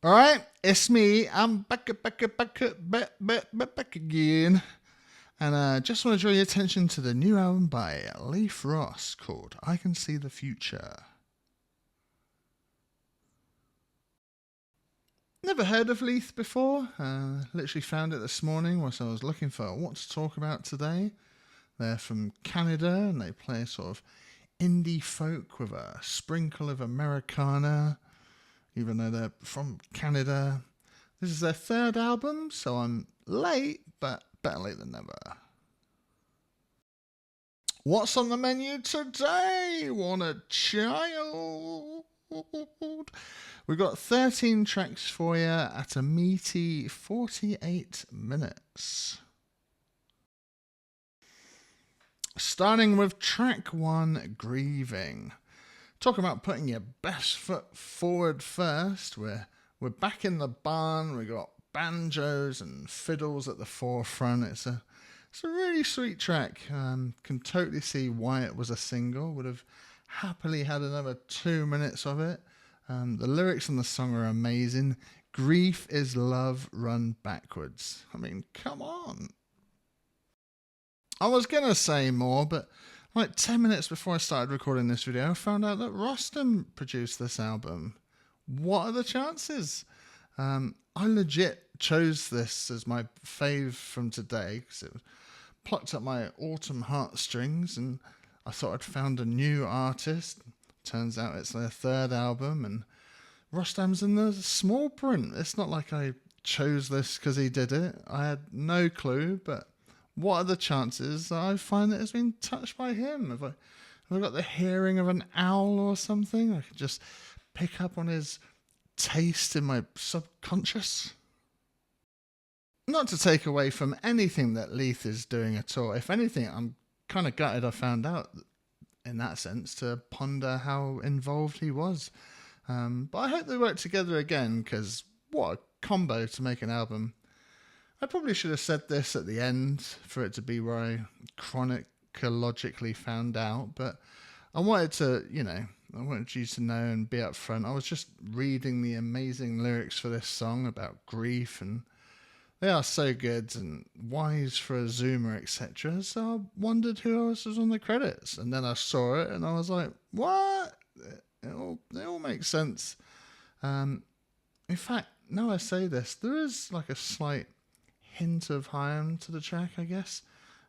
Alright, it's me. I'm back again. And just want to draw your attention to the new album by Leith called I Can See the Future. Never heard of Leith before. Literally found it this morning whilst I was looking for what to talk about today. They're from Canada and they play sort of indie folk with a sprinkle of Americana, even though they're from Canada. This is their third album, so I'm late, but better late than never. What's on the menu today? Want a child? We've got 13 tracks for you at a meaty 48 minutes. Starting with track 1, Grieving. Talk about putting your best foot forward first. We're back in the barn. We got banjos and fiddles at the forefront. It's a really sweet track. Can totally see why it was a single. Would have happily had another 2 minutes of it. The lyrics in the song are amazing. Grief is love run backwards. I mean, come on. I was going to say more, but like 10 minutes before I started recording this video, I found out that Rostam produced this album. What are the chances? I legit chose this as my fave from today because it plucked up my autumn heartstrings and I thought I'd found a new artist. Turns out it's their third album and Rostam's in the small print. It's not like I chose this because he did it. I had no clue, but what are the chances that I find that it's been touched by him? Have I got the hearing of an owl or something? I could just pick up on his taste in my subconscious. Not to take away from anything that Leith is doing at all. If anything, I'm kind of gutted I found out in that sense to ponder how involved he was. But I hope they work together again because what a combo to make an album. I probably should have said this at the end for it to be where I chronologically found out, but I wanted I wanted you to know and be up front. I was just reading the amazing lyrics for this song about grief and they are so good and wise for a Zoomer, etc. So I wondered who else was on the credits. And then I saw it and I was like, what? It all makes sense. In fact, now I say this, there is like a slight hint of Hyam to the track, I guess.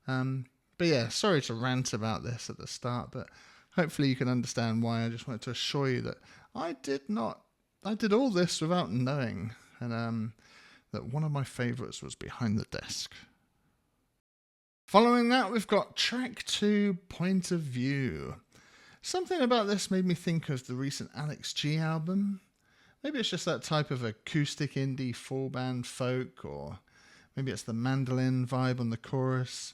But yeah, sorry to rant about this at the start, but hopefully you can understand why. I just wanted to assure you that I did all this without knowing. And that one of my favourites was Behind the Desk. Following that, we've got track 2, Point of View. Something about this made me think of the recent Alex G album. Maybe it's just that type of acoustic indie full band folk, or maybe it's the mandolin vibe on the chorus.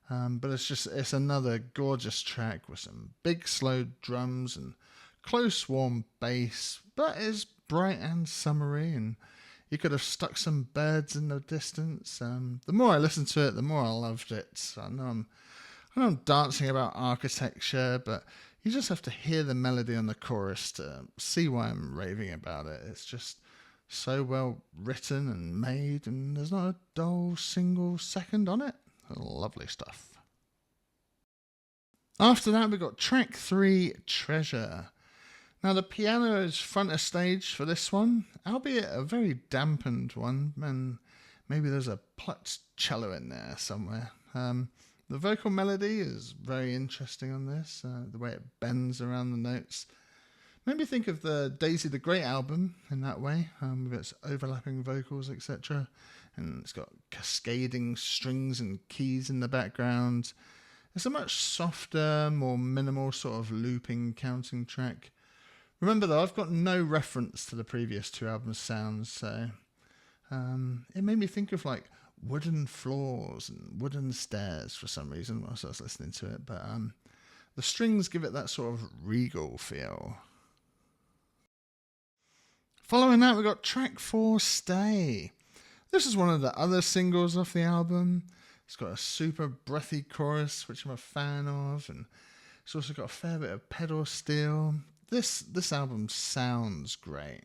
But it's another gorgeous track with some big slow drums and close warm bass, but it's bright and summery and you could have stuck some birds in the distance. The more I listened to it, the more I loved it. I know I'm dancing about architecture, but you just have to hear the melody on the chorus to see why I'm raving about it. It's just so well written and made, and there's not a dull single second on it. Lovely stuff. After that, we got track 3, Treasure. Now, the piano is front of stage for this one, albeit a very dampened one, and maybe there's a plucked cello in there somewhere. The vocal melody is very interesting on this, the way it bends around the notes. Made me think of the Daisy the Great album in that way, with its overlapping vocals, etc. And it's got cascading strings and keys in the background. It's a much softer, more minimal sort of looping counting track. Remember though, I've got no reference to the previous 2 albums' sounds, so it made me think of like wooden floors and wooden stairs for some reason whilst I was listening to it, but the strings give it that sort of regal feel. Following that, we got track 4, Stay. This is one of the other singles off the album. It's got a super breathy chorus, which I'm a fan of, and it's also got a fair bit of pedal steel. This album sounds great.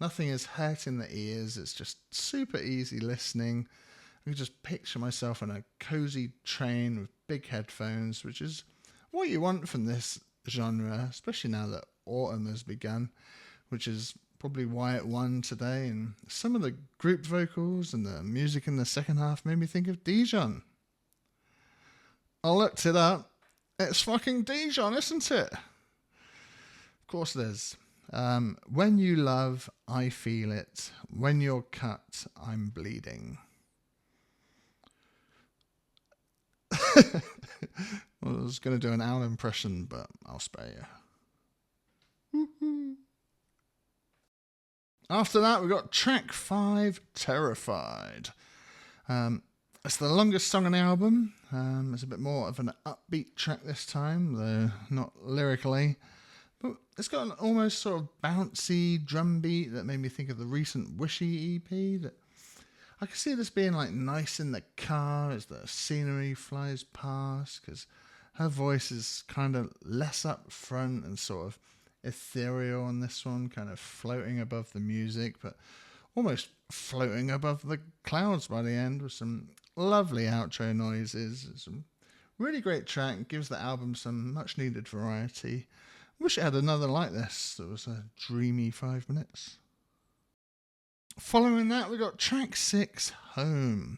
Nothing is hurting the ears. It's just super easy listening. I can just picture myself in a cozy train with big headphones, which is what you want from this genre, especially now that autumn has begun, which is probably why it won today. And some of the group vocals and the music in the second half made me think of Dijon. I looked it up. It's fucking Dijon, isn't it? Of course it is. When you love, I feel it. When you're cut, I'm bleeding. Well, I was going to do an owl impression, but I'll spare you. After that, we got track 5, Terrified. It's the longest song on the album. It's a bit more of an upbeat track this time, though not lyrically. But it's got an almost sort of bouncy drum beat that made me think of the recent Wishy EP. That I can see this being like nice in the car as the scenery flies past, because her voice is kind of less up front and sort of ethereal on this one, kind of floating above the music, but almost floating above the clouds by the end, with some lovely outro noises. It's a really great track. Gives the album some much needed variety. Wish it had another like this that was a dreamy 5 minutes. Following that, we got track 6, Home.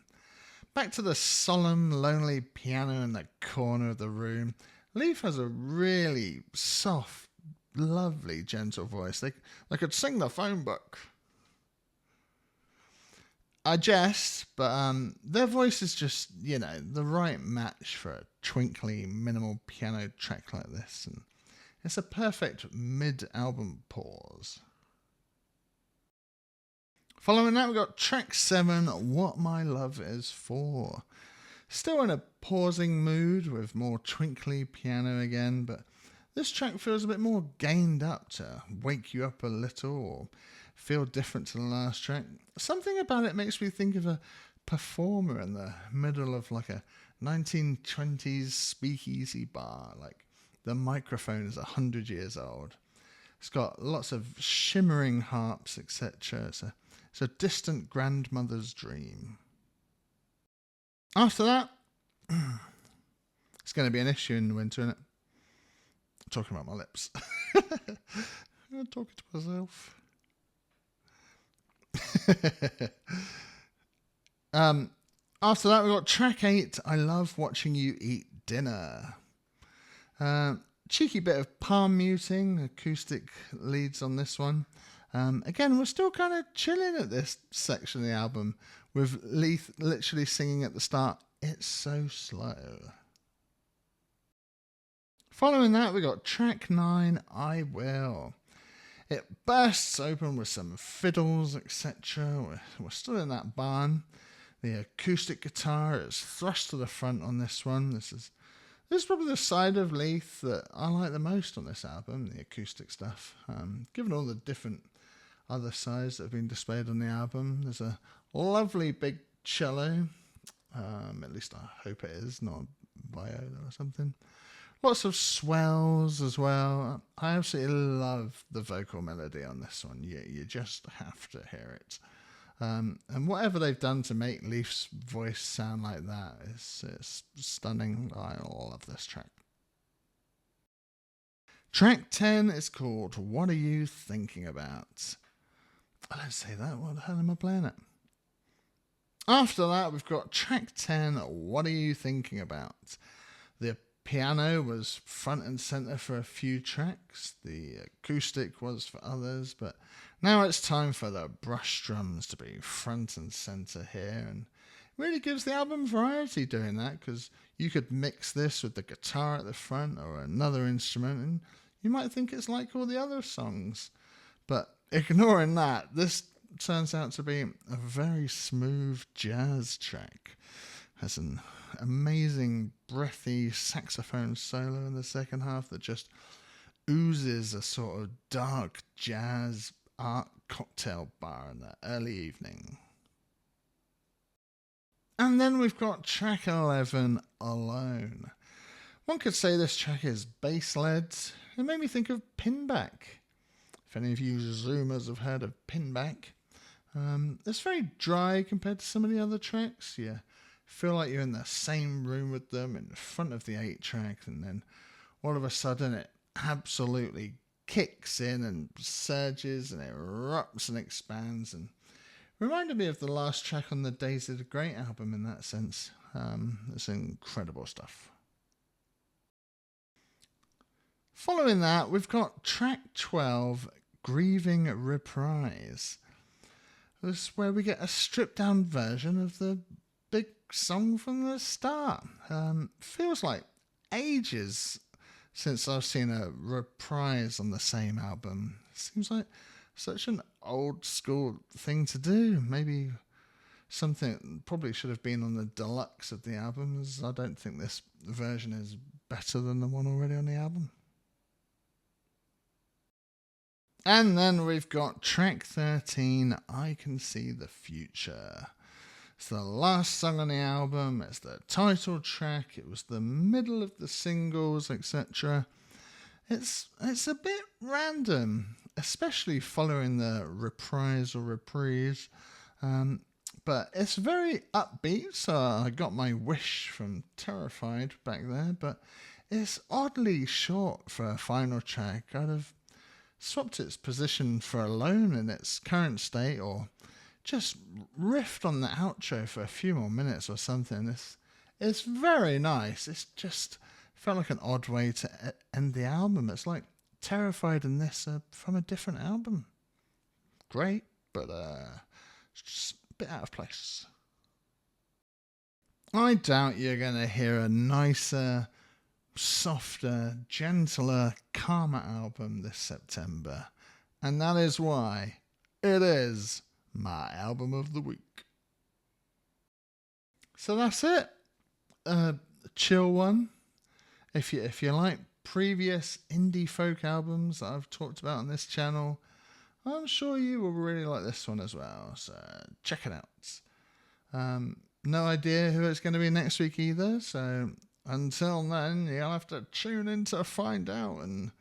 Back to the solemn, lonely piano in the corner of the room. Leith has a really soft, lovely, gentle voice. They could sing the phone book. I jest, but their voice is just, the right match for a twinkly, minimal piano track like this. And it's a perfect mid-album pause. Following that, we got track 7, What My Love Is For. Still in a pausing mood with more twinkly piano again, but this track feels a bit more gained up to wake you up a little or feel different to the last track. Something about it makes me think of a performer in the middle of like a 1920s speakeasy bar, like the microphone is 100 years old. It's got lots of shimmering harps, etc. It's a distant grandmother's dream. After that, it's going to be an issue in the winter, isn't it? I'm talking about my lips. I'm talking to myself. After that, we got track 8, I Love Watching You Eat Dinner. Cheeky bit of palm muting, acoustic leads on this one. Again, we're still kind of chilling at this section of the album, with Leith literally singing at the start, It's So Slow. Following that, we got track 9, I Will. It bursts open with some fiddles, etc. We're still in that barn. The acoustic guitar is thrust to the front on this one. This is probably the side of Leith that I like the most on this album, the acoustic stuff. Given all the different other sides that have been displayed on the album, there's a lovely big cello. At least I hope it is, not a viola or something. Lots of swells as well. I absolutely love the vocal melody on this one. You just have to hear it. And whatever they've done to make Leith's voice sound like that is stunning. I love this track. Track 10 is called What Are You Thinking About? I don't say that. What the hell am I playing at? After that, we've got track 10, What Are You Thinking About? The piano was front and centre for a few tracks. The acoustic was for others, but now it's time for the brush drums to be front and centre here, and it really gives the album variety doing that, because you could mix this with the guitar at the front or another instrument and you might think it's like all the other songs. But ignoring that, this turns out to be a very smooth jazz track. Has an amazing breathy saxophone solo in the second half that just oozes a sort of dark jazz art cocktail bar in the early evening. And then we've got track 11, Alone. One could say this track is bass-led. It made me think of Pinback. If any of you Zoomers have heard of Pinback, it's very dry compared to some of the other tracks. You feel like you're in the same room with them in front of the 8-track, and then all of a sudden it absolutely kicks in and surges and erupts and expands, and reminded me of the last track on the Days of the Great album in that sense. It's incredible stuff. Following that, we've got track 12, Grieving Reprise. This is where we get a stripped down version of the big song from the start. Feels like ages since I've seen a reprise on the same album. Seems like such an old school thing to do. Maybe something probably should have been on the deluxe of the album, as I don't think this version is better than the one already on the album. And then we've got track 13, I Can See the Future. It's the last song on the album, it's the title track, it was the middle of the singles, etc. It's a bit random, especially following the reprise or reprise. But it's very upbeat, so I got my wish from Terrified back there, but it's oddly short for a final track. I'd have swapped its position for Alone in its current state, or just riffed on the outro for a few more minutes or something. It's very nice. It's just felt like an odd way to end the album. It's like Terrified and this are from a different album. Great, but it's just a bit out of place. I doubt you're going to hear a nicer, softer, gentler, calmer album this September. And that is why it is my album of the week. So that's it. A chill one. If you like previous indie folk albums that I've talked about on this channel, I'm sure you will really like this one as well. So check it out. No idea who it's going to be next week either. So until then, you'll have to tune in to find out. And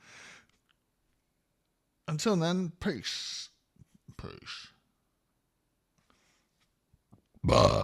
until then, peace. Peace. Bye.